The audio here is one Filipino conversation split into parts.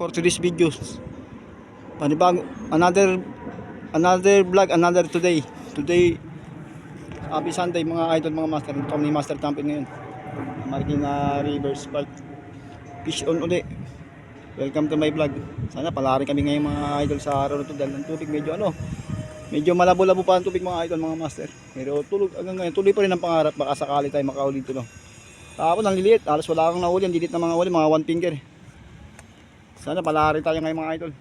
for today's videos. Panibag another vlog, another today. Today, happy Sunday mga idol, mga master. Ito kami master champion ngayon. Marikina Rivers Park. Fish on uli. Welcome to my vlog. Sana palari kami ngayon mga idol sa araw na ito dahil ang tubig medyo malabo-labo pa ang tubig mga idol, mga master. Pero tulog hanggang ngayon, tuloy pa rin ang pangarap, baka sakali tayo makahuli dito, no. Tapos ang liliit, alas wala kang nahuli, ang lilit na mga huli, mga one finger. Sana palari tayo ngayon mga idol.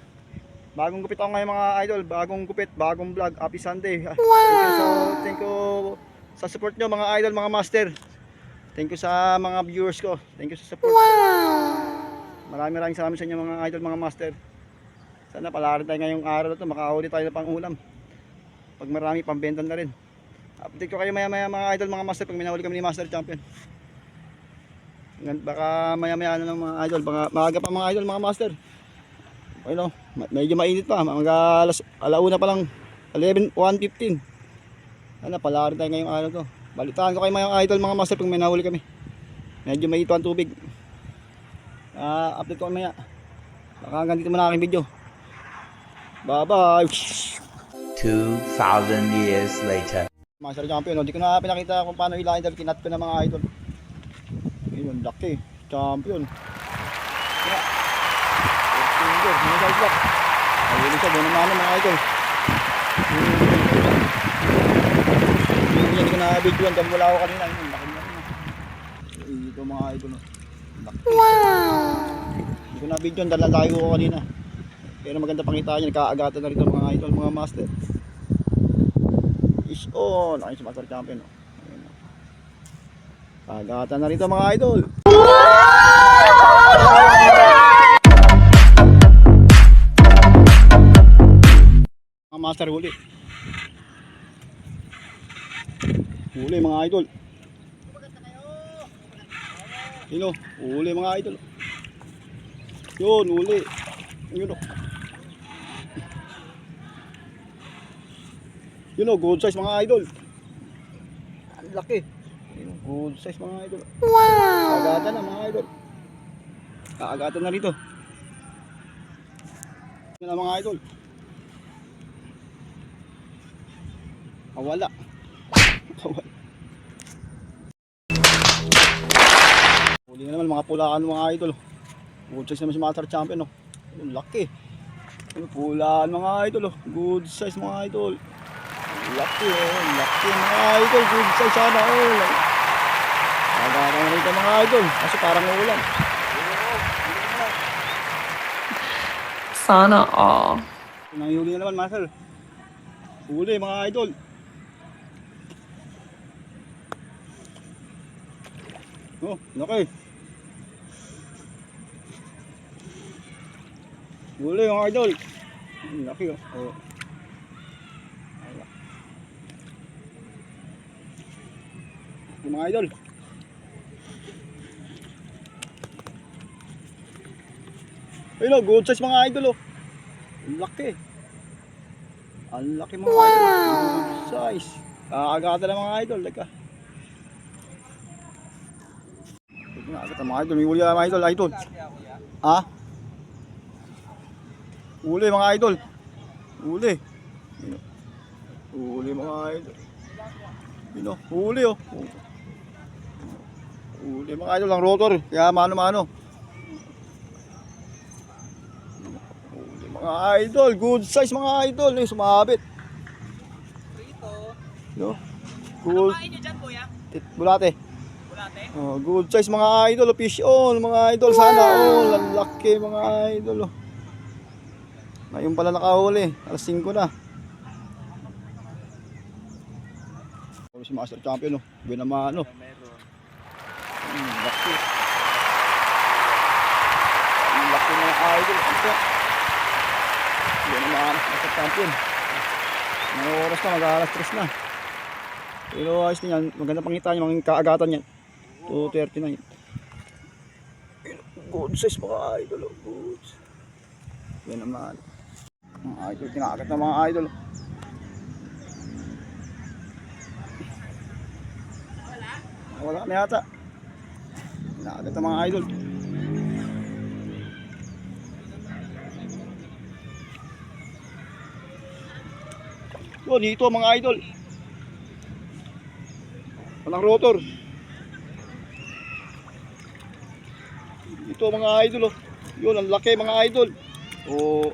Bagong gupit ako ngayon mga idol, bagong gupit, bagong vlog, happy Sunday. Wow! Thank you sa support nyo mga idol, mga master. Thank you sa mga viewers ko, thank you sa support. Wow! Maraming salamat sa inyo mga idol, mga master. Sana palari tayo ngayong araw na ito, makahuli tayo ng pang-ulam. Pag marami, pambenta na rin. Update ko kayo maya mga idol, mga master, pag minahuli kami ni Master Champion. Baka maya na lang mga idol, baka maaga pa mga idol, mga master. Ayun, medyo mainit pa, mga alauna pa lang, 1:15. Sana palari tayo ngayong araw to. Balitaan ko kayo mga idol, mga master, pag may nahuli kami. Medyo mainit ang tubig. Update ko maya. Baka hanggang dito muna aking video. Bye bye. 2,000 years later. Master Champion, hindi ko na pinakita kung paano hilahin dahil kinat ko na mga idol. Ayun, laki. Champion. Kaya. Finger, minasal block. Ayun siya, doon naman mga idol. Hindi ko na videoan dahil wala ako kanina. Ayun, laki na rin. Ito mga idol. Laki. Wow! Hindi ko na videoan dahil laki ko kanina. Pero maganda pakita niya, nakaagatan na rin mga idol, mga master. Fish on. Ayun si Master Champion. Agatan na rin mga idol. Mga master huli. Huli mga idol. Sino? Huli mga idol. Yun, huli. Yun o. Yun o, good size mga idol. Ang laki. Yun o, good size mga idol. Wow! Agatan na mga idol. Agatan na rito. Yun na mga idol. Wala. Huli na naman mga pulaan mga idol. Good size naman si Master Champion. Yung laki. Pulaan mga idol. Good size mga idol. Laki laki mga idol. Good size sana. Nagkakaroon na rito mga idol. Kasi parang ulan. Sana all. Nangihuli na naman Master. Huli mga idol. Oh, laki. Huli mga idol. Laki oh. Mga idol. Ayun o, good size mga idol oh. Ang laki. Ang laki mga idol. Good size. Agata na mga idol. Agata mga idol. May huli mga idol. Idol. Ha? Huli mga idol. Huli. Huli mga idol. Huli oh. Huli mga idol ang rotor. Kaya mano-mano. Huli mga idol. Good size mga idol. Sumabit. No? Good. Bulate. Oh, good size mga idol. Fish on mga idol. Sana all. Ang laki mga idol. Ngayon pala nakahuli. Alas 5 na. Si Master Champion binamano. Laki. Laki ng idol. Binamano Master Champion. May oras na, mag-alas 3 na. Pero ayos na yan, maganda pangita niya, mga kaagatan yan. 2:30 na yan. Good size mga idol. Good. Binamano. Mga idol, kinakagat na mga idol. Wala na yata. Nakaganda mga idol. Yun, dito mga idol. Walang rotor. Dito mga idol oh. Yun, ang laki mga idol. Oh.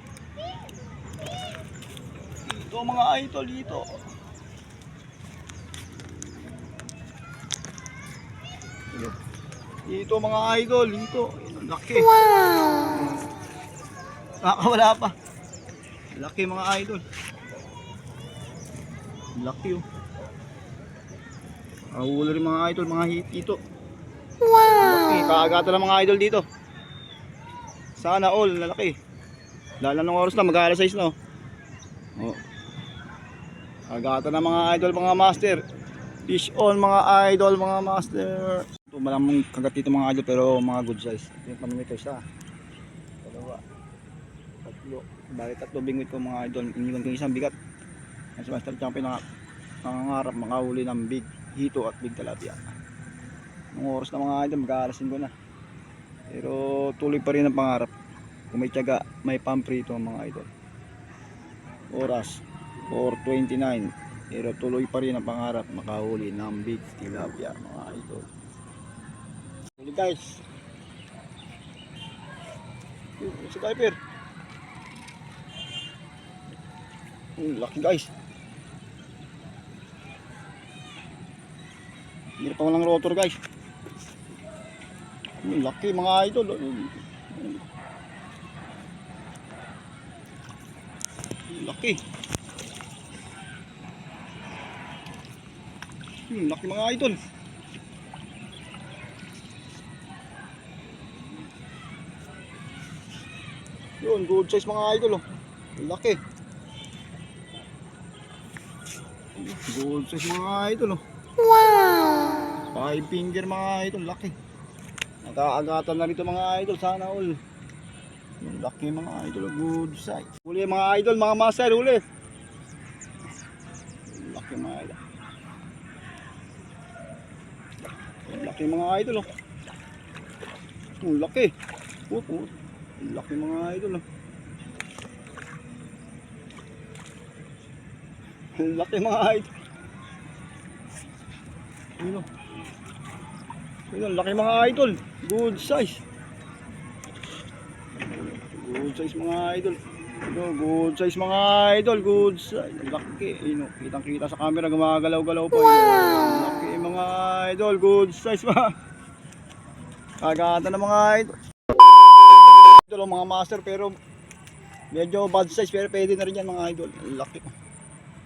Dito mga idol dito. Dito mga idol, dito. Ang laki. Wow! Nakakawala pa. Laki mga idol. Laki oh. Ahuli rin mga idol, mga hit dito. Wow! Laki, kaagata ng mga idol dito. Sana all, lalaki. Lalo ng oras na, mag-aalas 6 na oh. Oh. Agata ng mga idol, mga master. Fish on mga idol, mga master. Ito malamang kagat dito mga idol, pero mga good size. Ito yung pamimito isa. Dalawa. Tatlo. Bakit tatlo bingwit ko mga idol. Iniwan ko isang bigat. Ang master champion na nangangarap makahuli ng big hito at big tilapia. Nung oras na mga idol, mag-aalasin ko na. Pero tuloy pa rin ang pangarap. Kung may tiyaga, may pamprito mga idol. Oras 4:29. Pero tuloy pa rin ang pangarap makahuli ng big tilapia mga idol. Huli guys. Si Piper. Laki guys. Hindi pa walang rotor guys. Laki mga idol. Laki. Laki mga idol. Yun, good size mga idol oh. Laki. Good size mga idol oh. Wow! 5 finger mga idol, laki. Nakaagatan na rito mga idol, sana all. Laki mga idol, good size. Huli mga idol, mga master, huli. Laki mga idol. Laki mga idol oh. Laki. Laki mga idol oh. Laki mga idol. Ayun, laki mga idol. Good size. Good size mga idol. Good size mga idol. Good size. Laki. Ayun, kitang-kita sa camera, gumagalaw-galaw pa. Wow! Laki mga idol. Good size mga. Kagata na mga idol. Idol mga master, pero medyo bad size, pero pwede na rin yan mga idol. Laki.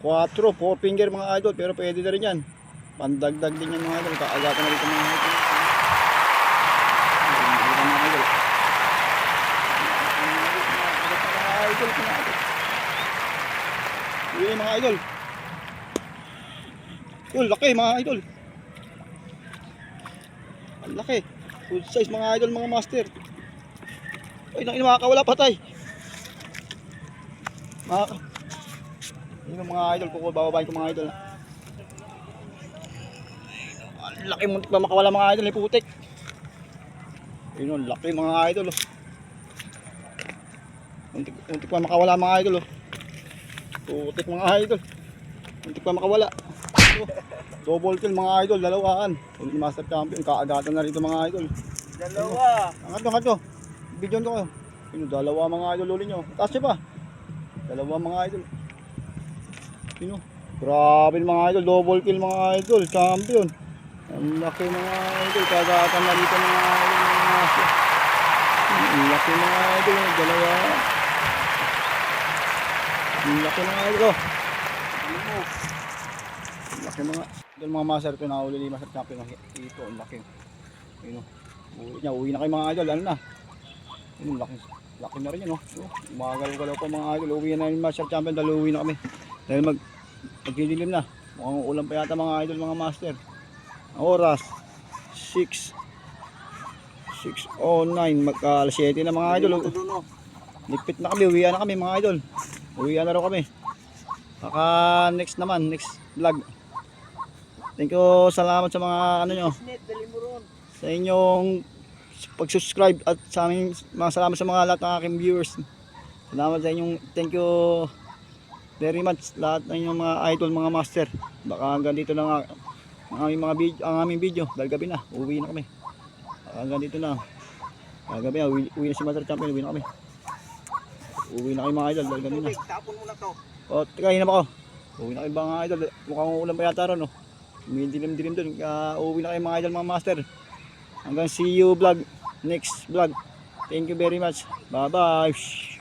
4 finger mga idol, pero pwede na rin yan. Pandagdag din yan mga idol. Kaagatan na rito mga idol. Uy mga idol. Uy, laki mga idol. Ang laki. Good size mga idol, mga master. Ay, makakawala patay. Yun mga idol, bababain ko mga idol. Ang laki, muntik pa makawala mga idol, may putik. Yun, laki mga idol. Muntik pa makawala mga idol. Putik mga idol. Muntik pa makawala. Double kill mga idol, dalawaan. Yung master champion, kaagatan na rito mga idol. Dalawa. Angat nyo. Video nyo kayo. Yun, dalawa mga idol ulit nyo. Taas nyo pa. Dalawa mga idol. Yun, grabe mga idol, double kill mga idol, champion. Ang laki mga idol, kagatan na rito mga idol. Ang laki mga idol, dalawa. Ang laki mga idol. Ang laki mga idol, mga master, ito na uli ni master champion. Ito, ang laki. Yun, uwi na kayo mga idol, ano na. Yun, laki na rin yun. Umagalaw-galaw pa mga idol, uwi na yung master champion, dahil uwi na kami. Dahil magdidilim na. Mukhang ulam pa yata mga idol, mga master. Ang oras 6:09, magka 7 na mga idol. Ligpit na kami, uwian na kami mga idol. Uwian na raw kami. Baka next vlog. Thank you, salamat sa mga ano nyo, sa inyong pag-subscribe, at sa aming mga salamat sa mga lahat ng aking viewers. Salamat sa inyong, thank you. very much lahat ng inyong mga idol, mga master. Baka hanggang dito lang ang aming mga video, ang aming video dahil gabi na, uwi na kami. Baka hanggang dito lang. Gabi na, uwi na si Master Champion, uwi na kami. Uwi na kayo mga idol dahil gabi na. Tapon mo na to. O, teka, hinap ako. Uwi na kayo mga idol. Mukhang ulan pa yata ron, no? May dilim-dilim dun. Uwi na kayo mga idol, mga master. Hanggang see you vlog. Next vlog. Thank you very much. Bye-bye.